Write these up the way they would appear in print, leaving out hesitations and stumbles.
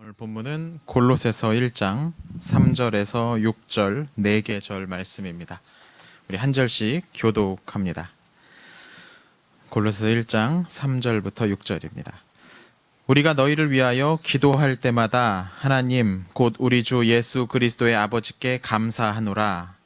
오늘 본문은 골로새서 1장 3절에서 6절 4개 절 말씀입니다. 우리 한 절씩 교독합니다. 골로새서 1장 3절부터 6절입니다. 우리가 너희를 위하여 기도할 때마다 하나님 곧 우리 주 예수 그리스도의 아버지께 감사하노라.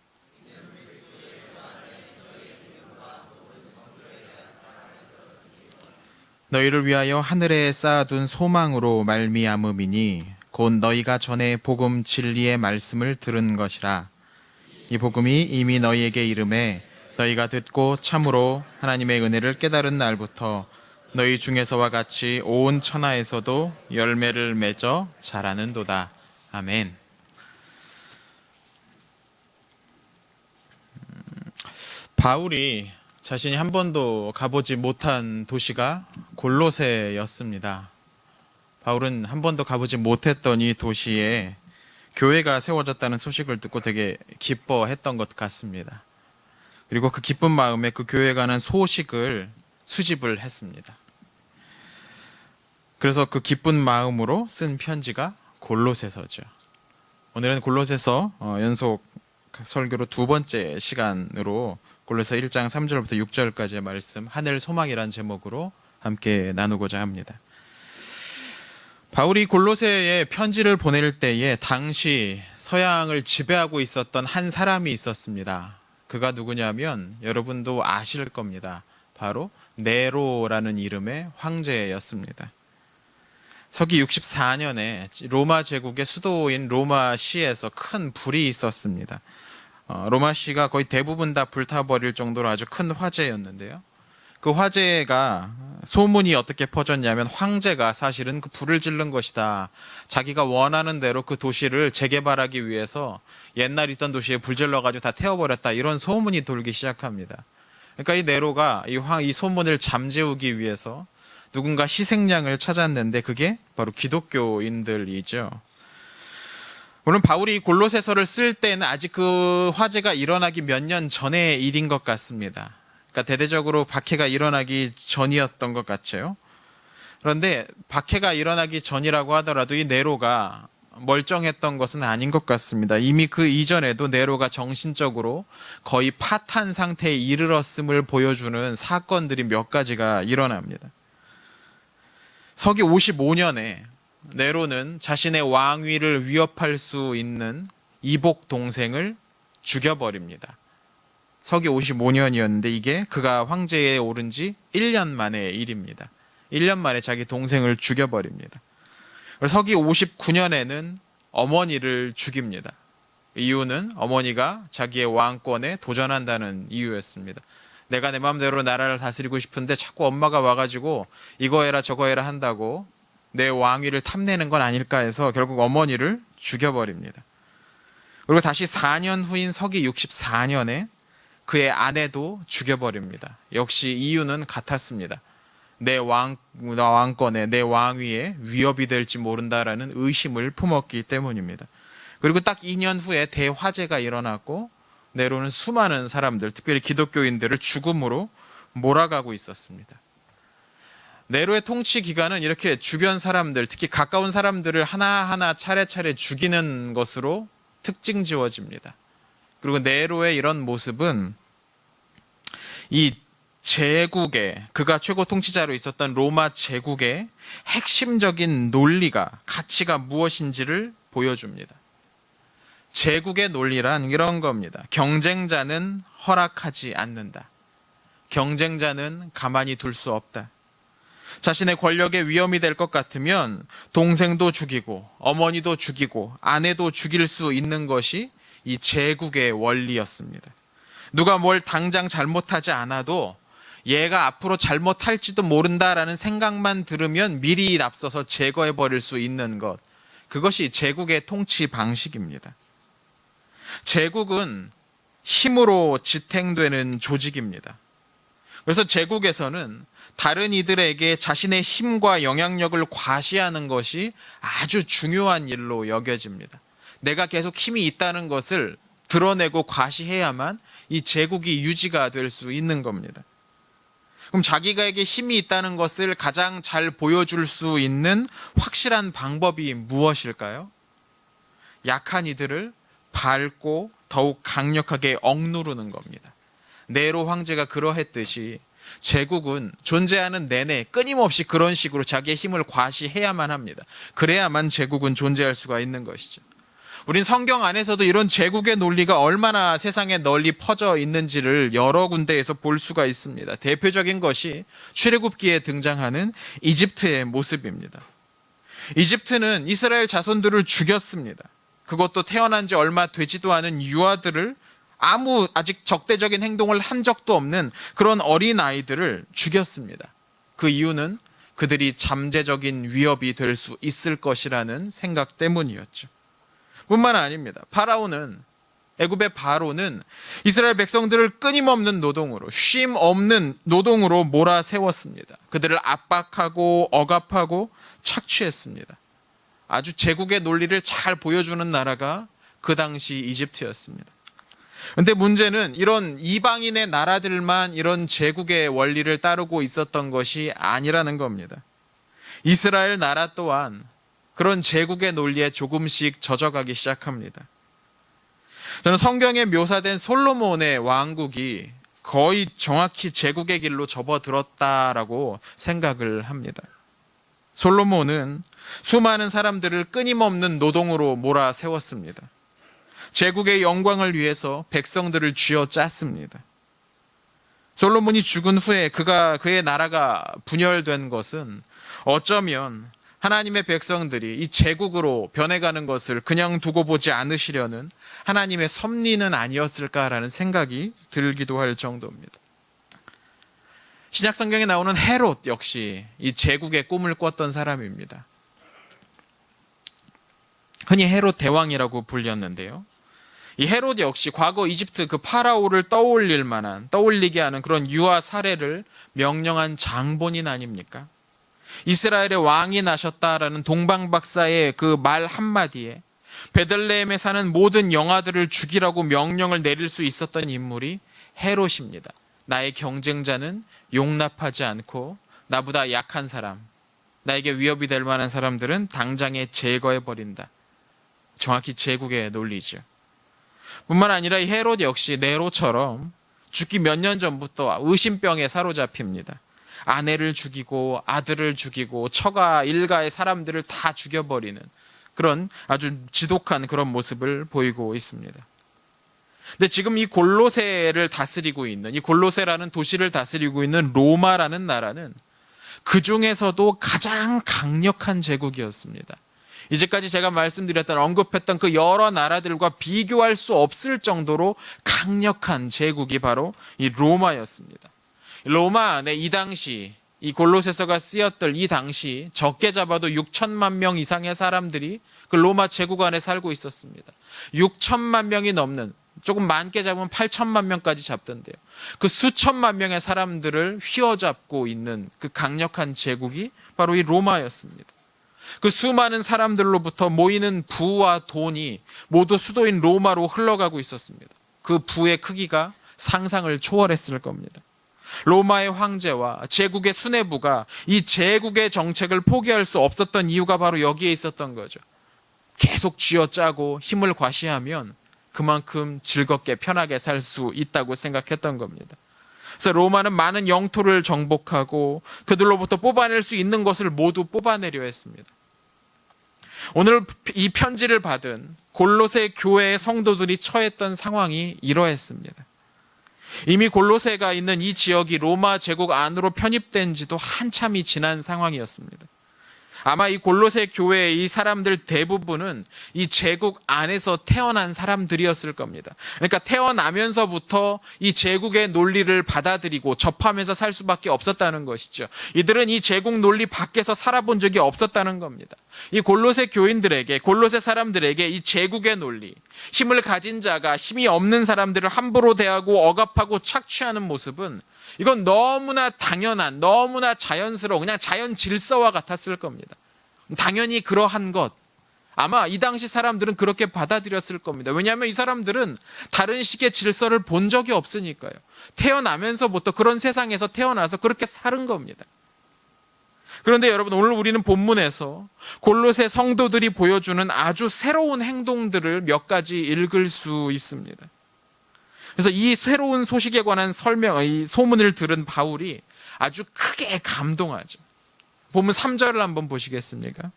너희를 위하여 하늘에 쌓아둔 소망으로 말미암음이니 곧 너희가 전에 복음 진리의 말씀을 들은 것이라. 이 복음이 이미 너희에게 이름에 너희가 듣고 참으로 하나님의 은혜를 깨달은 날부터 너희 중에서와 같이 온 천하에서도 열매를 맺어 자라는도다. 아멘. 바울이 자신이 한 번도 가보지 못한 도시가 골로새였습니다. 바울은 한 번도 가보지 못했던 이 도시에 교회가 세워졌다는 소식을 듣고 되게 기뻐했던 것 같습니다. 그리고 그 기쁜 마음에 그 교회에 관한 소식을 수집을 했습니다. 그래서 그 기쁜 마음으로 쓴 편지가 골로새서죠. 오늘은 골로새서 연속 설교로 두 번째 시간으로 골로새 1장 3절부터 6절까지의 말씀 하늘 소망이란 제목으로 함께 나누고자 합니다. 바울이 골로새에 편지를 보낼 때에 당시 서양을 지배하고 있었던 한 사람이 있었습니다. 그가 누구냐면 여러분도 아실 겁니다. 바로 네로라는 이름의 황제였습니다. 서기 64년에 로마 제국의 수도인 로마시에서 큰 불이 있었습니다. 로마시가 거의 대부분 다 불타버릴 정도로 아주 큰 화재였는데요. 그 화재가 소문이 어떻게 퍼졌냐면 황제가 사실은 그 불을 지른 것이다. 자기가 원하는 대로 그 도시를 재개발하기 위해서 옛날 있던 도시에 불 질러가지고 다 태워버렸다. 이런 소문이 돌기 시작합니다. 그러니까 이 네로가 이 소문을 잠재우기 위해서 누군가 희생양을 찾았는데 그게 바로 기독교인들이죠. 물론 바울이 골로새서를 쓸 때는 아직 그 화재가 일어나기 몇 년 전의 일인 것 같습니다. 그러니까 대대적으로 박해가 일어나기 전이었던 것 같죠. 그런데 박해가 일어나기 전이라고 하더라도 이 네로가 멀쩡했던 것은 아닌 것 같습니다. 이미 그 이전에도 네로가 정신적으로 거의 파탄 상태에 이르렀음을 보여주는 사건들이 몇 가지가 일어납니다. 서기 55년에 네로는 자신의 왕위를 위협할 수 있는 이복 동생을 죽여버립니다. 서기 55년이었는데 이게 그가 황제에 오른 지 1년 만의 일입니다. 1년 만에 자기 동생을 죽여버립니다. 서기 59년에는 어머니를 죽입니다. 이유는 어머니가 자기의 왕권에 도전한다는 이유였습니다. 내가 내 마음대로 나라를 다스리고 싶은데 자꾸 엄마가 와가지고 이거 해라 저거 해라 한다고 내 왕위를 탐내는 건 아닐까 해서 결국 어머니를 죽여버립니다. 그리고 다시 4년 후인 서기 64년에 그의 아내도 죽여버립니다. 역시 이유는 같았습니다. 내 왕권에 내 왕위에 위협이 될지 모른다라는 의심을 품었기 때문입니다. 그리고 딱 2년 후에 대화재가 일어났고 네로는 수많은 사람들, 특별히 기독교인들을 죽음으로 몰아가고 있었습니다. 네로의 통치 기간은 이렇게 주변 사람들, 특히 가까운 사람들을 하나하나 차례차례 죽이는 것으로 특징 지어집니다. 그리고 네로의 이런 모습은 이 제국의, 그가 최고 통치자로 있었던 로마 제국의 핵심적인 논리가, 가치가 무엇인지를 보여줍니다. 제국의 논리란 이런 겁니다. 경쟁자는 허락하지 않는다. 경쟁자는 가만히 둘 수 없다. 자신의 권력에 위험이 될 것 같으면 동생도 죽이고 어머니도 죽이고 아내도 죽일 수 있는 것이 이 제국의 원리였습니다. 누가 뭘 당장 잘못하지 않아도 얘가 앞으로 잘못할지도 모른다라는 생각만 들으면 미리 앞서서 제거해버릴 수 있는 것. 그것이 제국의 통치 방식입니다. 제국은 힘으로 지탱되는 조직입니다. 그래서 제국에서는 다른 이들에게 자신의 힘과 영향력을 과시하는 것이 아주 중요한 일로 여겨집니다. 내가 계속 힘이 있다는 것을 드러내고 과시해야만 이 제국이 유지가 될 수 있는 겁니다. 그럼 자기가에게 힘이 있다는 것을 가장 잘 보여줄 수 있는 확실한 방법이 무엇일까요? 약한 이들을 밟고 더욱 강력하게 억누르는 겁니다. 네로 황제가 그러했듯이 제국은 존재하는 내내 끊임없이 그런 식으로 자기의 힘을 과시해야만 합니다. 그래야만 제국은 존재할 수가 있는 것이죠. 우린 성경 안에서도 이런 제국의 논리가 얼마나 세상에 널리 퍼져 있는지를 여러 군데에서 볼 수가 있습니다. 대표적인 것이 출애굽기에 등장하는 이집트의 모습입니다. 이집트는 이스라엘 자손들을 죽였습니다. 그것도 태어난 지 얼마 되지도 않은 유아들을, 아직 적대적인 행동을 한 적도 없는 그런 어린 아이들을 죽였습니다. 그 이유는 그들이 잠재적인 위협이 될 수 있을 것이라는 생각 때문이었죠. 뿐만 아닙니다. 애굽의 바로는 이스라엘 백성들을 끊임없는 노동으로, 쉼 없는 노동으로 몰아세웠습니다. 그들을 압박하고 억압하고 착취했습니다. 아주 제국의 논리를 잘 보여주는 나라가 그 당시 이집트였습니다. 그런데 문제는 이런 이방인의 나라들만 이런 제국의 원리를 따르고 있었던 것이 아니라는 겁니다. 이스라엘 나라 또한 그런 제국의 논리에 조금씩 젖어가기 시작합니다. 저는 성경에 묘사된 솔로몬의 왕국이 거의 정확히 제국의 길로 접어들었다라고 생각을 합니다. 솔로몬은 수많은 사람들을 끊임없는 노동으로 몰아세웠습니다. 제국의 영광을 위해서 백성들을 쥐어짰습니다. 솔로몬이 죽은 후에 그의 나라가 분열된 것은 어쩌면 하나님의 백성들이 이 제국으로 변해가는 것을 그냥 두고 보지 않으시려는 하나님의 섭리는 아니었을까라는 생각이 들기도 할 정도입니다. 신약 성경에 나오는 헤롯 역시 이 제국의 꿈을 꿨던 사람입니다. 흔히 헤롯 대왕이라고 불렸는데요. 이 헤롯 역시 과거 이집트 그 파라오를 떠올리게 하는 그런 유아 살해를 명령한 장본인 아닙니까? 이스라엘의 왕이 나셨다라는 동방박사의 그 말 한마디에 베들레헴에 사는 모든 영아들을 죽이라고 명령을 내릴 수 있었던 인물이 헤롯입니다. 나의 경쟁자는 용납하지 않고 나보다 약한 사람, 나에게 위협이 될 만한 사람들은 당장에 제거해버린다. 정확히 제국의 논리죠. 뿐만 아니라 이 헤롯 역시 네로처럼 죽기 몇 년 전부터 의심병에 사로잡힙니다. 아내를 죽이고 아들을 죽이고 처가 일가의 사람들을 다 죽여버리는 그런 아주 지독한 그런 모습을 보이고 있습니다. 근데 지금 이 골로새를 다스리고 있는, 이 골로새라는 도시를 다스리고 있는 로마라는 나라는 그 중에서도 가장 강력한 제국이었습니다. 이제까지 제가 언급했던 그 여러 나라들과 비교할 수 없을 정도로 강력한 제국이 바로 이 로마였습니다. 로마 안에 이 당시, 이 골로새서가 쓰였던 이 당시 적게 잡아도 6천만 명 이상의 사람들이 그 로마 제국 안에 살고 있었습니다. 6천만 명이 넘는, 조금 많게 잡으면 8천만 명까지 잡던데요. 그 수천만 명의 사람들을 휘어잡고 있는 그 강력한 제국이 바로 이 로마였습니다. 그 수많은 사람들로부터 모이는 부와 돈이 모두 수도인 로마로 흘러가고 있었습니다. 그 부의 크기가 상상을 초월했을 겁니다. 로마의 황제와 제국의 수뇌부가 이 제국의 정책을 포기할 수 없었던 이유가 바로 여기에 있었던 거죠. 계속 쥐어짜고 힘을 과시하면 그만큼 즐겁게 편하게 살 수 있다고 생각했던 겁니다. 그래서 로마는 많은 영토를 정복하고 그들로부터 뽑아낼 수 있는 것을 모두 뽑아내려 했습니다. 오늘 이 편지를 받은 골로새 교회의 성도들이 처했던 상황이 이러했습니다. 이미 골로새가 있는 이 지역이 로마 제국 안으로 편입된 지도 한참이 지난 상황이었습니다. 아마 이 골로새 교회의 이 사람들 대부분은 이 제국 안에서 태어난 사람들이었을 겁니다. 그러니까 태어나면서부터 이 제국의 논리를 받아들이고 접하면서 살 수밖에 없었다는 것이죠. 이들은 이 제국 논리 밖에서 살아본 적이 없었다는 겁니다. 이 골로새 교인들에게, 골로새 사람들에게 이 제국의 논리, 힘을 가진 자가 힘이 없는 사람들을 함부로 대하고 억압하고 착취하는 모습은 이건 너무나 당연한, 너무나 자연스러운, 그냥 자연 질서와 같았을 겁니다. 당연히 그러한 것, 아마 이 당시 사람들은 그렇게 받아들였을 겁니다. 왜냐하면 이 사람들은 다른 식의 질서를 본 적이 없으니까요. 태어나면서부터 그런 세상에서 태어나서 그렇게 사는 겁니다. 그런데 여러분, 오늘 우리는 본문에서 골로새 성도들이 보여주는 아주 새로운 행동들을 몇 가지 읽을 수 있습니다. 그래서 이 새로운 소식에 관한 이 소문을 들은 바울이 아주 크게 감동하죠. 본문 3절을 한번 보시겠습니까?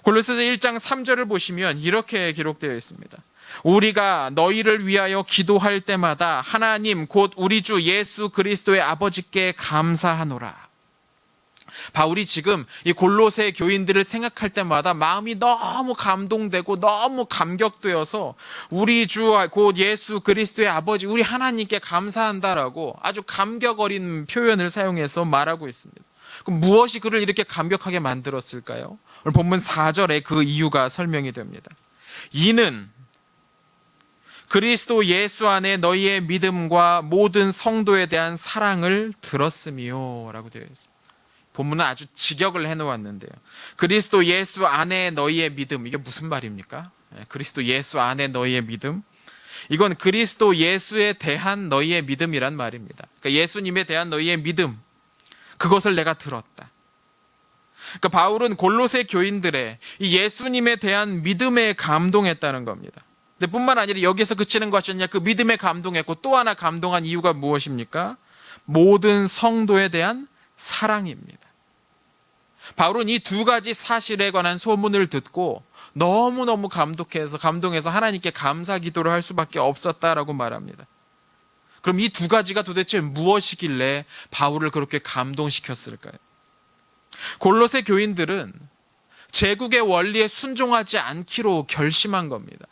골로새서 1장 3절을 보시면 이렇게 기록되어 있습니다. 우리가 너희를 위하여 기도할 때마다 하나님 곧 우리 주 예수 그리스도의 아버지께 감사하노라. 바울이 지금 이 골로새 교인들을 생각할 때마다 마음이 너무 감동되고 너무 감격되어서 우리 주 곧 예수 그리스도의 아버지 우리 하나님께 감사한다라고 아주 감격 어린 표현을 사용해서 말하고 있습니다. 그럼 무엇이 그를 이렇게 감격하게 만들었을까요? 오늘 본문 4절에 그 이유가 설명이 됩니다. 이는 그리스도 예수 안에 너희의 믿음과 모든 성도에 대한 사랑을 들었으며 라고 되어 있습니다. 본문은 아주 직역을 해놓았는데요. 그리스도 예수 안에 너희의 믿음, 이게 무슨 말입니까? 그리스도 예수 안에 너희의 믿음, 이건 그리스도 예수에 대한 너희의 믿음이란 말입니다. 그러니까 예수님에 대한 너희의 믿음, 그것을 내가 들었다. 그러니까 바울은 골로새 교인들의 이 예수님에 대한 믿음에 감동했다는 겁니다. 근데 뿐만 아니라 여기서 그치는 것이 아니라 그 믿음에 감동했고 또 하나 감동한 이유가 무엇입니까? 모든 성도에 대한 사랑입니다. 바울은 이 두 가지 사실에 관한 소문을 듣고 너무너무 감동해서 하나님께 감사 기도를 할 수밖에 없었다라고 말합니다. 그럼 이 두 가지가 도대체 무엇이길래 바울을 그렇게 감동시켰을까요? 골로새 교인들은 제국의 원리에 순종하지 않기로 결심한 겁니다.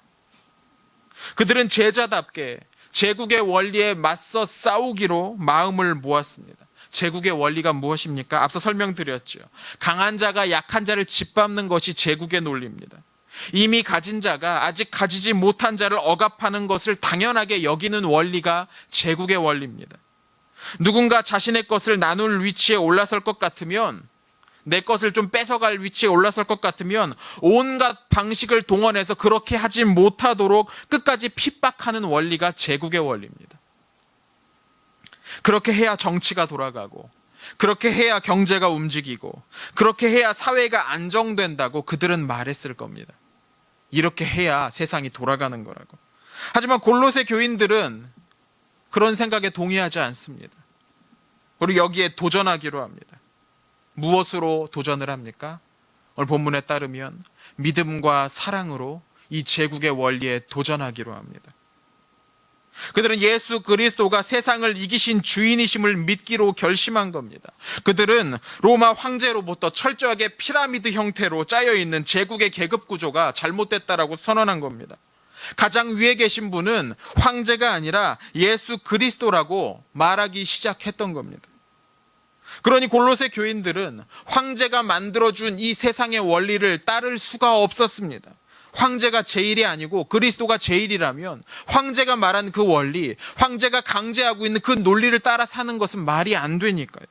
그들은 제자답게 제국의 원리에 맞서 싸우기로 마음을 모았습니다. 제국의 원리가 무엇입니까? 앞서 설명드렸죠. 강한 자가 약한 자를 짓밟는 것이 제국의 논리입니다. 이미 가진 자가 아직 가지지 못한 자를 억압하는 것을 당연하게 여기는 원리가 제국의 원리입니다. 누군가 자신의 것을 나눌 위치에 올라설 것 같으면, 내 것을 좀 뺏어갈 위치에 올라설 것 같으면 온갖 방식을 동원해서 그렇게 하지 못하도록 끝까지 핍박하는 원리가 제국의 원리입니다. 그렇게 해야 정치가 돌아가고, 그렇게 해야 경제가 움직이고, 그렇게 해야 사회가 안정된다고 그들은 말했을 겁니다. 이렇게 해야 세상이 돌아가는 거라고. 하지만 골로새 교인들은 그런 생각에 동의하지 않습니다. 그리고 여기에 도전하기로 합니다. 무엇으로 도전을 합니까? 오늘 본문에 따르면 믿음과 사랑으로 이 제국의 원리에 도전하기로 합니다. 그들은 예수 그리스도가 세상을 이기신 주인이심을 믿기로 결심한 겁니다. 그들은 로마 황제로부터 철저하게 피라미드 형태로 짜여있는 제국의 계급 구조가 잘못됐다라고 선언한 겁니다. 가장 위에 계신 분은 황제가 아니라 예수 그리스도라고 말하기 시작했던 겁니다. 그러니 골로새 교인들은 황제가 만들어준 이 세상의 원리를 따를 수가 없었습니다. 황제가 제일이 아니고 그리스도가 제일이라면 황제가 말한 그 원리, 황제가 강제하고 있는 그 논리를 따라 사는 것은 말이 안 되니까요.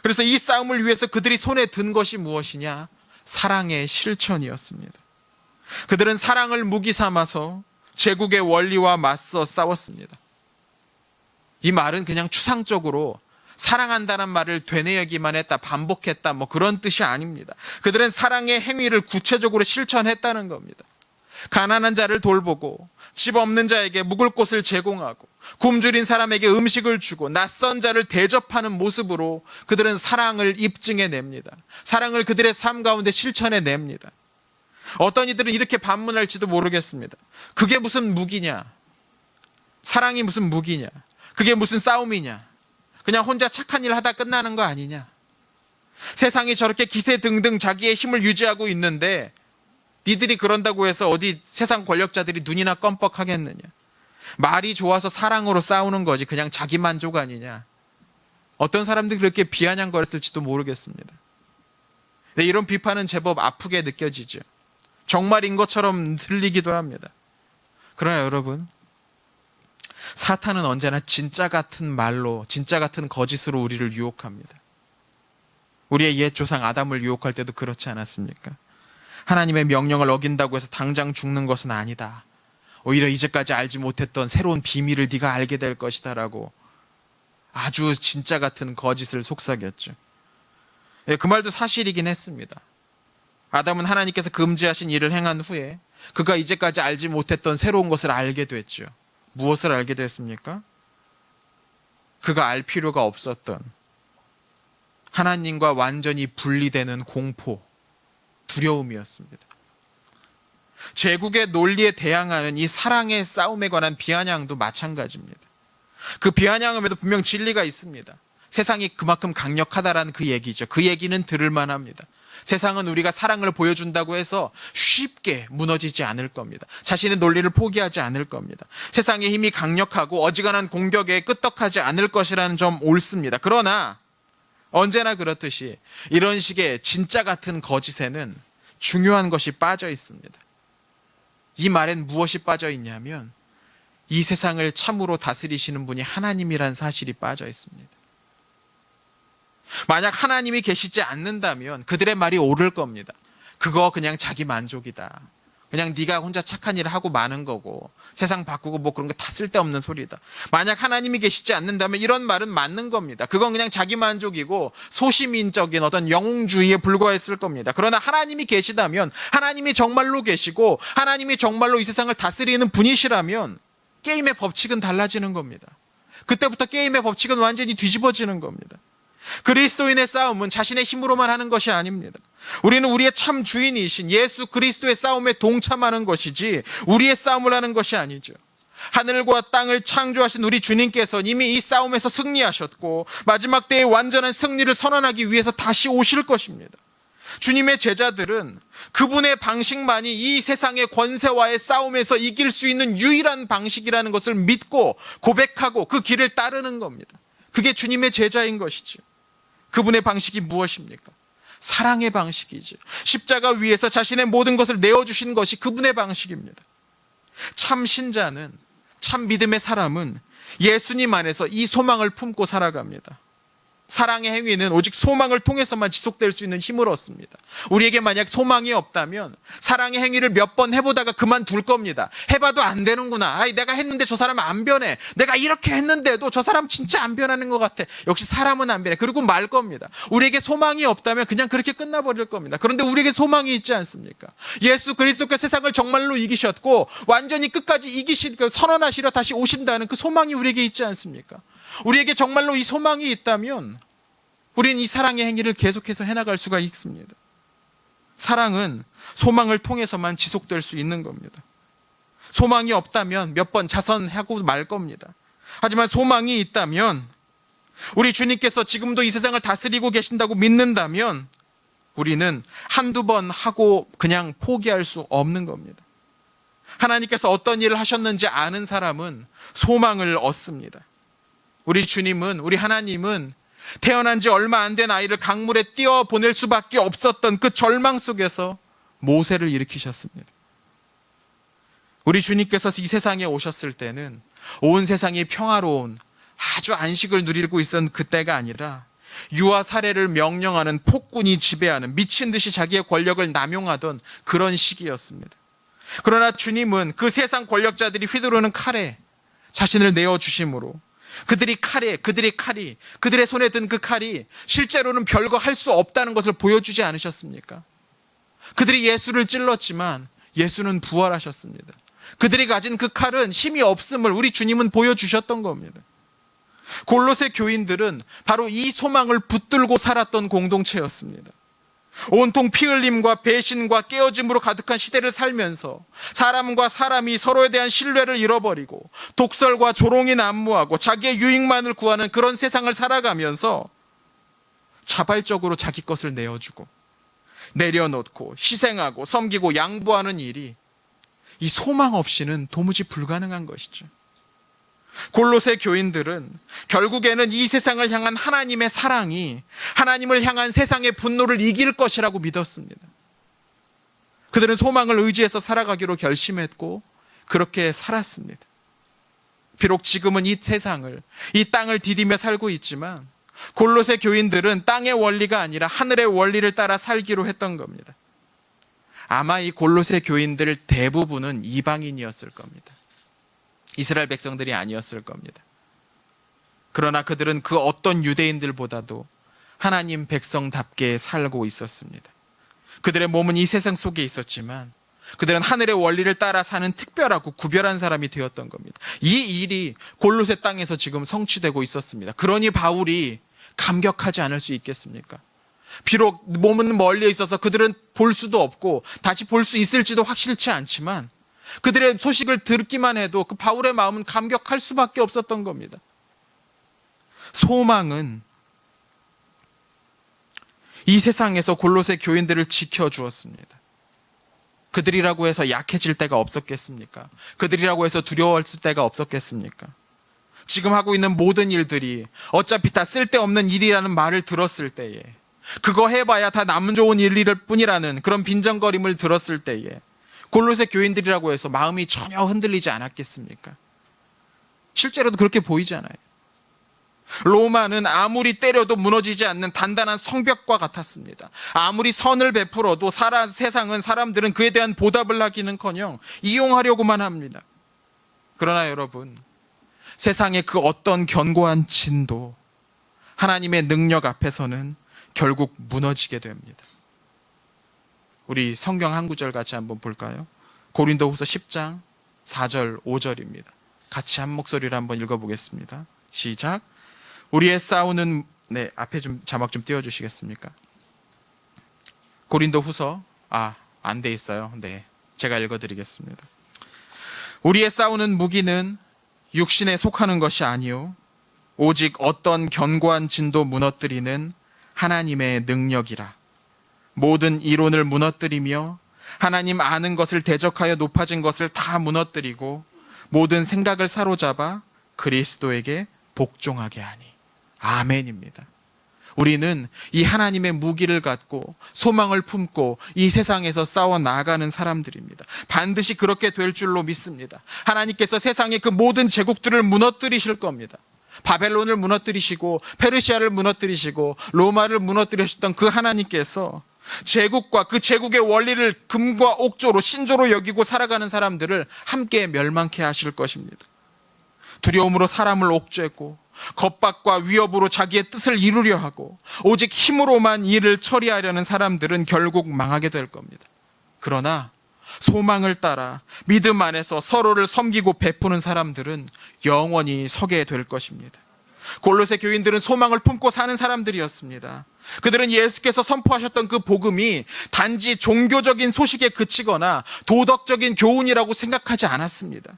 그래서 이 싸움을 위해서 그들이 손에 든 것이 무엇이냐? 사랑의 실천이었습니다. 그들은 사랑을 무기 삼아서 제국의 원리와 맞서 싸웠습니다. 이 말은 그냥 추상적으로 사랑한다는 말을 되뇌이기만 했다, 반복했다, 그런 뜻이 아닙니다. 그들은 사랑의 행위를 구체적으로 실천했다는 겁니다. 가난한 자를 돌보고, 집 없는 자에게 묵을 곳을 제공하고, 굶주린 사람에게 음식을 주고, 낯선 자를 대접하는 모습으로 그들은 사랑을 입증해냅니다. 사랑을 그들의 삶 가운데 실천해냅니다. 어떤 이들은 이렇게 반문할지도 모르겠습니다. 그게 무슨 무기냐? 사랑이 무슨 무기냐? 그게 무슨 싸움이냐? 그냥 혼자 착한 일 하다 끝나는 거 아니냐? 세상이 저렇게 기세등등 자기의 힘을 유지하고 있는데 니들이 그런다고 해서 어디 세상 권력자들이 눈이나 껌뻑하겠느냐? 말이 좋아서 사랑으로 싸우는 거지 그냥 자기 만족 아니냐? 어떤 사람들이 그렇게 비아냥거렸을지도 모르겠습니다. 근데 이런 비판은 제법 아프게 느껴지죠. 정말인 것처럼 들리기도 합니다. 그러나 여러분, 사탄은 언제나 진짜 같은 말로, 진짜 같은 거짓으로 우리를 유혹합니다. 우리의 옛 조상 아담을 유혹할 때도 그렇지 않았습니까? 하나님의 명령을 어긴다고 해서 당장 죽는 것은 아니다. 오히려 이제까지 알지 못했던 새로운 비밀을 네가 알게 될 것이다 라고 아주 진짜 같은 거짓을 속삭였죠. 그 말도 사실이긴 했습니다. 아담은 하나님께서 금지하신 일을 행한 후에 그가 이제까지 알지 못했던 새로운 것을 알게 됐죠. 무엇을 알게 됐습니까? 그가 알 필요가 없었던 하나님과 완전히 분리되는 공포, 두려움이었습니다. 제국의 논리에 대항하는 이 사랑의 싸움에 관한 비아냥도 마찬가지입니다. 그 비아냥음에도 분명 진리가 있습니다. 세상이 그만큼 강력하다라는 그 얘기죠. 그 얘기는 들을 만합니다. 세상은 우리가 사랑을 보여준다고 해서 쉽게 무너지지 않을 겁니다. 자신의 논리를 포기하지 않을 겁니다. 세상의 힘이 강력하고 어지간한 공격에 끄떡하지 않을 것이라는 점 옳습니다. 그러나 언제나 그렇듯이 이런 식의 진짜 같은 거짓에는 중요한 것이 빠져 있습니다. 이 말엔 무엇이 빠져 있냐면 이 세상을 참으로 다스리시는 분이 하나님이란 사실이 빠져 있습니다. 만약 하나님이 계시지 않는다면 그들의 말이 옳을 겁니다. 그거 그냥 자기 만족이다. 그냥 네가 혼자 착한 일을 하고 마는 거고 세상 바꾸고 뭐 그런 거 다 쓸데없는 소리다. 만약 하나님이 계시지 않는다면 이런 말은 맞는 겁니다. 그건 그냥 자기 만족이고 소시민적인 어떤 영웅주의에 불과했을 겁니다. 그러나 하나님이 계시다면, 하나님이 정말로 계시고 하나님이 정말로 이 세상을 다스리는 분이시라면 게임의 법칙은 달라지는 겁니다. 그때부터 게임의 법칙은 완전히 뒤집어지는 겁니다. 그리스도인의 싸움은 자신의 힘으로만 하는 것이 아닙니다. 우리는 우리의 참 주인이신 예수 그리스도의 싸움에 동참하는 것이지 우리의 싸움을 하는 것이 아니죠. 하늘과 땅을 창조하신 우리 주님께서는 이미 이 싸움에서 승리하셨고 마지막 때의 완전한 승리를 선언하기 위해서 다시 오실 것입니다. 주님의 제자들은 그분의 방식만이 이 세상의 권세와의 싸움에서 이길 수 있는 유일한 방식이라는 것을 믿고 고백하고 그 길을 따르는 겁니다. 그게 주님의 제자인 것이죠. 그분의 방식이 무엇입니까? 사랑의 방식이죠. 십자가 위에서 자신의 모든 것을 내어주신 것이 그분의 방식입니다. 참 신자는, 참 믿음의 사람은 예수님 안에서 이 소망을 품고 살아갑니다. 사랑의 행위는 오직 소망을 통해서만 지속될 수 있는 힘을 얻습니다. 우리에게 만약 소망이 없다면 사랑의 행위를 몇 번 해보다가 그만둘 겁니다. 해봐도 안 되는구나. 내가 했는데 저 사람은 안 변해. 내가 이렇게 했는데도 저 사람 진짜 안 변하는 것 같아. 역시 사람은 안 변해. 그리고 말 겁니다. 우리에게 소망이 없다면 그냥 그렇게 끝나버릴 겁니다. 그런데 우리에게 소망이 있지 않습니까? 예수 그리스도께서 세상을 정말로 이기셨고 완전히 끝까지 선언하시러 다시 오신다는 그 소망이 우리에게 있지 않습니까? 우리에게 정말로 이 소망이 있다면 우리는 이 사랑의 행위를 계속해서 해나갈 수가 있습니다. 사랑은 소망을 통해서만 지속될 수 있는 겁니다. 소망이 없다면 몇 번 자선하고 말 겁니다. 하지만 소망이 있다면, 우리 주님께서 지금도 이 세상을 다스리고 계신다고 믿는다면 우리는 한두 번 하고 그냥 포기할 수 없는 겁니다. 하나님께서 어떤 일을 하셨는지 아는 사람은 소망을 얻습니다. 우리 주님은, 우리 하나님은 태어난 지 얼마 안 된 아이를 강물에 띄워 보낼 수밖에 없었던 그 절망 속에서 모세를 일으키셨습니다. 우리 주님께서 이 세상에 오셨을 때는 온 세상이 평화로운 아주 안식을 누리고 있었던 그때가 아니라 유아 살해를 명령하는 폭군이 지배하는, 미친 듯이 자기의 권력을 남용하던 그런 시기였습니다. 그러나 주님은 그 세상 권력자들이 휘두르는 칼에 자신을 내어주심으로 그들의 칼이 그들의 손에 든 그 칼이 실제로는 별거 할 수 없다는 것을 보여주지 않으셨습니까? 그들이 예수를 찔렀지만 예수는 부활하셨습니다. 그들이 가진 그 칼은 힘이 없음을 우리 주님은 보여주셨던 겁니다. 골로새 교인들은 바로 이 소망을 붙들고 살았던 공동체였습니다. 온통 피 흘림과 배신과 깨어짐으로 가득한 시대를 살면서 사람과 사람이 서로에 대한 신뢰를 잃어버리고 독설과 조롱이 난무하고 자기의 유익만을 구하는 그런 세상을 살아가면서 자발적으로 자기 것을 내어주고 내려놓고 희생하고 섬기고 양보하는 일이 이 소망 없이는 도무지 불가능한 것이죠. 골로새 교인들은 결국에는 이 세상을 향한 하나님의 사랑이 하나님을 향한 세상의 분노를 이길 것이라고 믿었습니다. 그들은 소망을 의지해서 살아가기로 결심했고 그렇게 살았습니다. 비록 지금은 이 세상을, 이 땅을 디디며 살고 있지만 골로새 교인들은 땅의 원리가 아니라 하늘의 원리를 따라 살기로 했던 겁니다. 아마 이 골로새 교인들 대부분은 이방인이었을 겁니다. 이스라엘 백성들이 아니었을 겁니다. 그러나 그들은 그 어떤 유대인들보다도 하나님 백성답게 살고 있었습니다. 그들의 몸은 이 세상 속에 있었지만 그들은 하늘의 원리를 따라 사는 특별하고 구별한 사람이 되었던 겁니다. 이 일이 골로새 땅에서 지금 성취되고 있었습니다. 그러니 바울이 감격하지 않을 수 있겠습니까? 비록 몸은 멀리 있어서 그들은 볼 수도 없고 다시 볼 수 있을지도 확실치 않지만 그들의 소식을 듣기만 해도 그 바울의 마음은 감격할 수밖에 없었던 겁니다. 소망은 이 세상에서 골로새 교인들을 지켜주었습니다. 그들이라고 해서 약해질 때가 없었겠습니까? 그들이라고 해서 두려웠을 때가 없었겠습니까? 지금 하고 있는 모든 일들이 어차피 다 쓸데없는 일이라는 말을 들었을 때에, 그거 해봐야 다 남 좋은 일일 뿐이라는 그런 빈정거림을 들었을 때에 골로새 교인들이라고 해서 마음이 전혀 흔들리지 않았겠습니까? 실제로도 그렇게 보이잖아요. 로마는 아무리 때려도 무너지지 않는 단단한 성벽과 같았습니다. 아무리 선을 베풀어도 세상은 사람들은 그에 대한 보답을 하기는커녕 이용하려고만 합니다. 그러나 여러분, 세상의 그 어떤 견고한 진도 하나님의 능력 앞에서는 결국 무너지게 됩니다. 우리 성경 한 구절 같이 한번 볼까요? 고린도후서 10장 4절 5절입니다. 같이 한 목소리로 한번 읽어보겠습니다. 시작. 우리의 싸우는, 앞에 좀 자막 좀 띄워주시겠습니까? 고린도후서, 안 돼 있어요. 제가 읽어드리겠습니다. 우리의 싸우는 무기는 육신에 속하는 것이 아니요 오직 어떤 견고한 진도 무너뜨리는 하나님의 능력이라. 모든 이론을 무너뜨리며 하나님 아는 것을 대적하여 높아진 것을 다 무너뜨리고 모든 생각을 사로잡아 그리스도에게 복종하게 하니. 아멘입니다. 우리는 이 하나님의 무기를 갖고 소망을 품고 이 세상에서 싸워 나가는 사람들입니다. 반드시 그렇게 될 줄로 믿습니다. 하나님께서 세상의 그 모든 제국들을 무너뜨리실 겁니다. 바벨론을 무너뜨리시고 페르시아를 무너뜨리시고 로마를 무너뜨리셨던 그 하나님께서 제국과 그 제국의 원리를 금과 옥조로 신조로 여기고 살아가는 사람들을 함께 멸망케 하실 것입니다. 두려움으로 사람을 옥죄고 겁박과 위협으로 자기의 뜻을 이루려 하고 오직 힘으로만 일을 처리하려는 사람들은 결국 망하게 될 겁니다. 그러나 소망을 따라 믿음 안에서 서로를 섬기고 베푸는 사람들은 영원히 서게 될 것입니다. 골로새 교인들은 소망을 품고 사는 사람들이었습니다. 그들은 예수께서 선포하셨던 그 복음이 단지 종교적인 소식에 그치거나 도덕적인 교훈이라고 생각하지 않았습니다.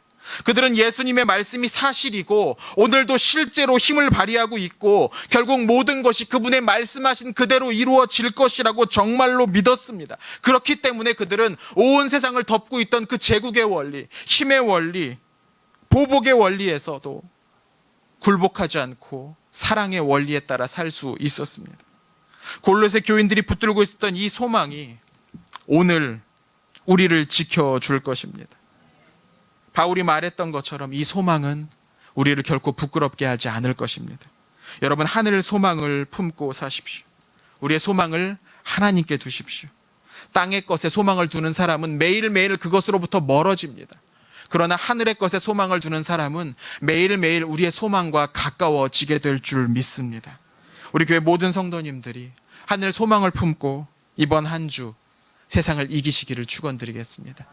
그들은 예수님의 말씀이 사실이고 오늘도 실제로 힘을 발휘하고 있고 결국 모든 것이 그분의 말씀하신 그대로 이루어질 것이라고 정말로 믿었습니다. 그렇기 때문에 그들은 온 세상을 덮고 있던 그 제국의 원리, 힘의 원리, 보복의 원리에서도 굴복하지 않고 사랑의 원리에 따라 살 수 있었습니다. 골로새 교인들이 붙들고 있었던 이 소망이 오늘 우리를 지켜줄 것입니다. 바울이 말했던 것처럼 이 소망은 우리를 결코 부끄럽게 하지 않을 것입니다. 여러분, 하늘 소망을 품고 사십시오. 우리의 소망을 하나님께 두십시오. 땅의 것에 소망을 두는 사람은 매일매일 그것으로부터 멀어집니다. 그러나 하늘의 것에 소망을 두는 사람은 매일매일 우리의 소망과 가까워지게 될 줄 믿습니다. 우리 교회 모든 성도님들이 하늘 소망을 품고 이번 한 주 세상을 이기시기를 축원드리겠습니다.